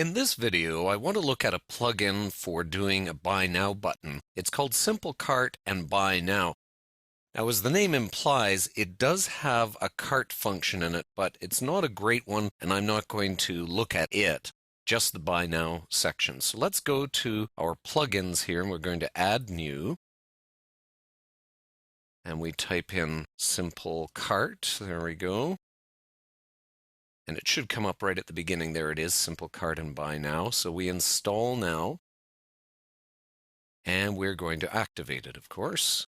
In this video, I want to look at a plugin for doing a Buy Now button. It's called Simple Cart and Buy Now. Now, as the name implies, it does have a cart function in it, but it's not a great one, and I'm not going to look at it, just the Buy Now section. So let's go to our plugins here, and we're going to add new. And we type in Simple Cart. There we go. And it should come up right at the beginning. There it is, Simple Cart and Buy Now. So we install now, and we're going to activate it, of course.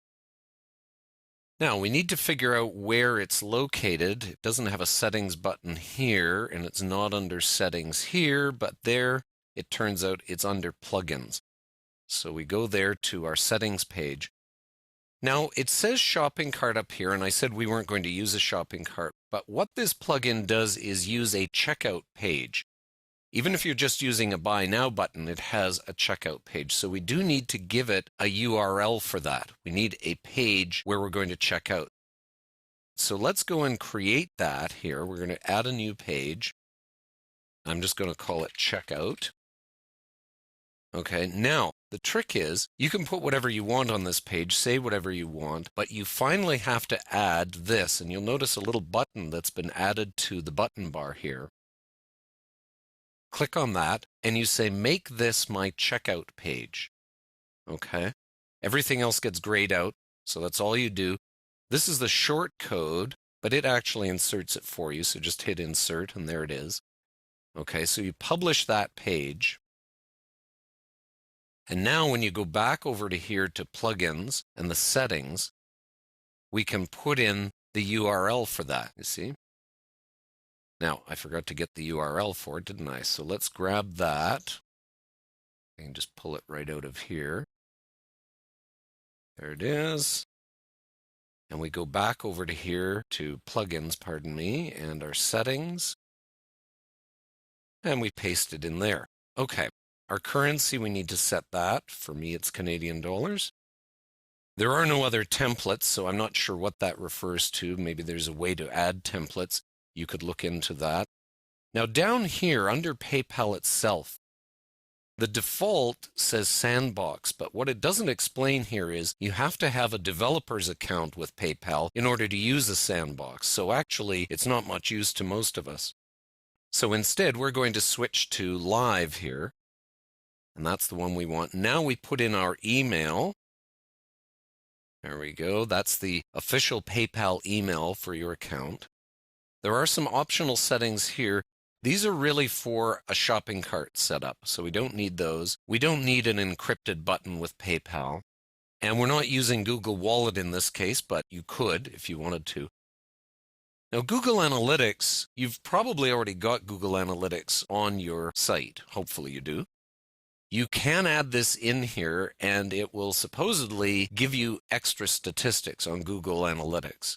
Now, we need to figure out where it's located. It doesn't have a settings button here, and it's not under settings here, but there, it turns out it's under plugins. So we go there to our settings page. Now, it says shopping cart up here, and I said we weren't going to use a shopping cart, but what this plugin does is use a checkout page. Even if you're just using a Buy Now button, it has a checkout page. So we do need to give it a URL for that. We need a page where we're going to check out. So let's go and create that here. We're going to add a new page. I'm just going to call it checkout. Okay, now the trick is you can put whatever you want on this page, say whatever you want, but you finally have to add this, and you'll notice a little button that's been added to the button bar here. Click on that, and you say, make this my checkout page. Okay, everything else gets grayed out, so that's all you do. This is the short code, but it actually inserts it for you, so just hit insert, and there it is. Okay, so you publish that page. And now when you go back over to here to plugins and the settings, we can put in the URL for that, you see? Now, I forgot to get the URL for it, didn't I? So let's grab that. I can just pull it right out of here. There it is. And we go back over to here to plugins, pardon me, and our settings. And we paste it in there. Okay. Our currency, we need to set that. For me, it's Canadian dollars. There are no other templates, so I'm not sure what that refers to. Maybe there's a way to add templates. You could look into that. Now, down here under PayPal itself, the default says Sandbox, but what it doesn't explain here is you have to have a developer's account with PayPal in order to use a Sandbox. So actually, it's not much use to most of us. So instead, we're going to switch to Live here. And that's the one we want. Now we put in our email. There we go. That's the official PayPal email for your account. There are some optional settings here. These are really for a shopping cart setup, so we don't need those. We don't need an encrypted button with PayPal. And we're not using Google Wallet in this case, but you could if you wanted to. Now, Google Analytics, you've probably already got Google Analytics on your site. Hopefully you do. You can add this in here, and it will supposedly give you extra statistics on Google Analytics.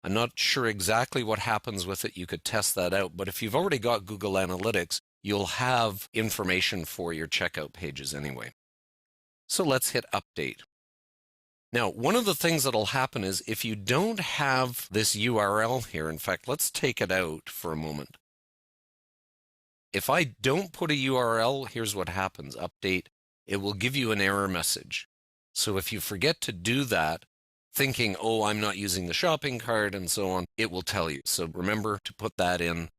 I'm not sure exactly what happens with it. You could test that out. But if you've already got Google Analytics, you'll have information for your checkout pages anyway. So let's hit update. Now, one of the things that'll happen is if you don't have this URL here, in fact, let's take it out for a moment. If I don't put a URL, here's what happens. Update, it will give you an error message. So if you forget to do that, thinking, oh, I'm not using the shopping cart and so on, it will tell you. So remember to put that in.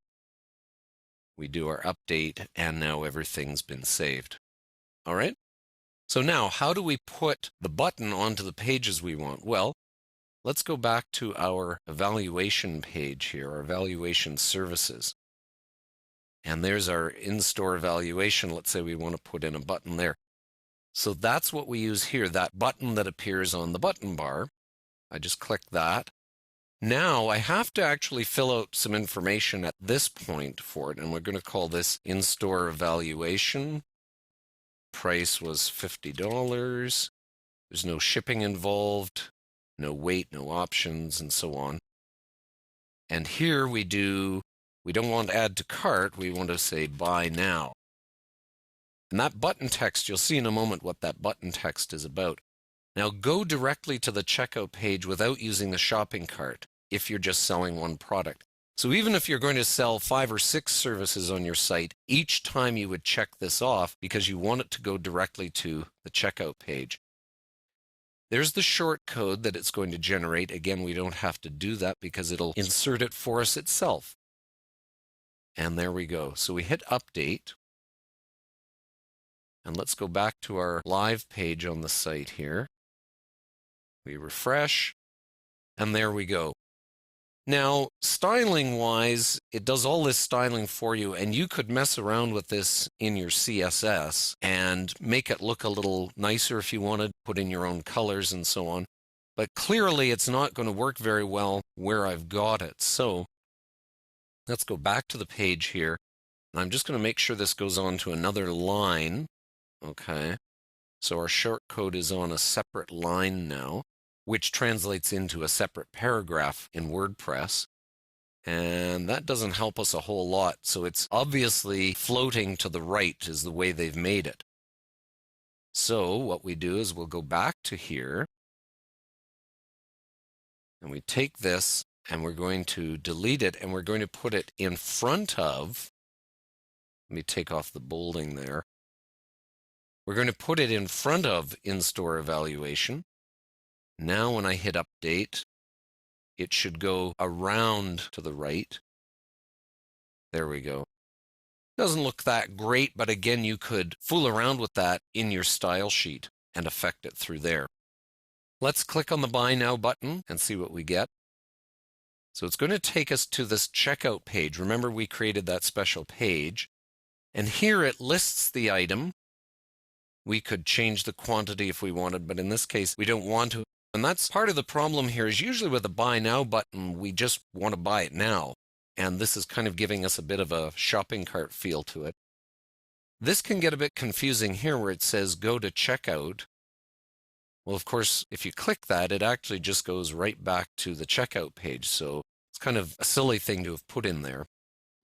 We do our update, and now everything's been saved. All right? So now, how do we put the button onto the pages we want? Well, let's go back to our evaluation page here, our evaluation services. And there's our in-store evaluation. Let's say we want to put in a button there. So that's what we use here, that button that appears on the button bar. I just click that. Now I have to actually fill out some information at this point for it, and we're going to call this in-store evaluation. Price was $50. There's no shipping involved, no weight, no options, and so on. And here we don't want to add to cart, we want to say buy now. And that button text, you'll see in a moment what that button text is about. Now go directly to the checkout page without using the shopping cart if you're just selling one product. So even if you're going to sell 5 or 6 services on your site, each time you would check this off because you want it to go directly to the checkout page. There's the short code that it's going to generate. Again, we don't have to do that because it'll insert it for us itself. And there we go. So we hit update. And let's go back to our live page on the site here. We refresh, and there we go. Now, styling-wise, it does all this styling for you, and you could mess around with this in your CSS and make it look a little nicer if you wanted, put in your own colors and so on. But clearly, it's not going to work very well where I've got it. So let's go back to the page here. And I'm just going to make sure this goes on to another line. Okay, so our short code is on a separate line now, which translates into a separate paragraph in WordPress. And that doesn't help us a whole lot. So it's obviously floating to the right is the way they've made it. So what we do is we'll go back to here. And we take this and we're going to delete it and we're going to put it in front of, let me take off the bolding there. We're going to put it in front of in-store evaluation. Now when I hit update, it should go around to the right. There we go. Doesn't look that great, but again, you could fool around with that in your style sheet and affect it through there. Let's click on the Buy Now button and see what we get. So it's going to take us to this checkout page. Remember, we created that special page. And here it lists the item. We could change the quantity if we wanted, but in this case, we don't want to. And that's part of the problem here is usually with the Buy Now button, we just want to buy it now. And this is kind of giving us a bit of a shopping cart feel to it. This can get a bit confusing here where it says go to checkout. Well, of course, if you click that, it actually just goes right back to the checkout page. So it's kind of a silly thing to have put in there.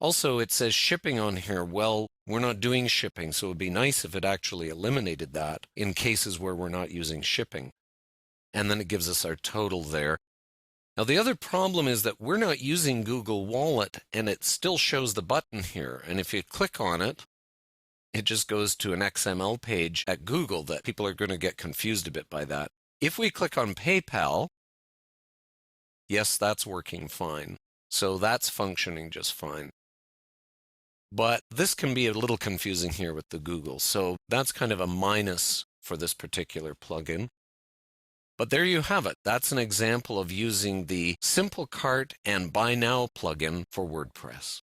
Also, it says shipping on here. Well, we're not doing shipping, so it would be nice if it actually eliminated that in cases where we're not using shipping. And then it gives us our total there. Now, the other problem is that we're not using Google Wallet, and it still shows the button here. And if you click on it, it just goes to an XML page at Google that people are going to get confused a bit by that. If we click on PayPal, yes, that's working fine. So that's functioning just fine. But this can be a little confusing here with the Google. So that's kind of a minus for this particular plugin. But there you have it. That's an example of using the Simple Cart and Buy Now plugin for WordPress.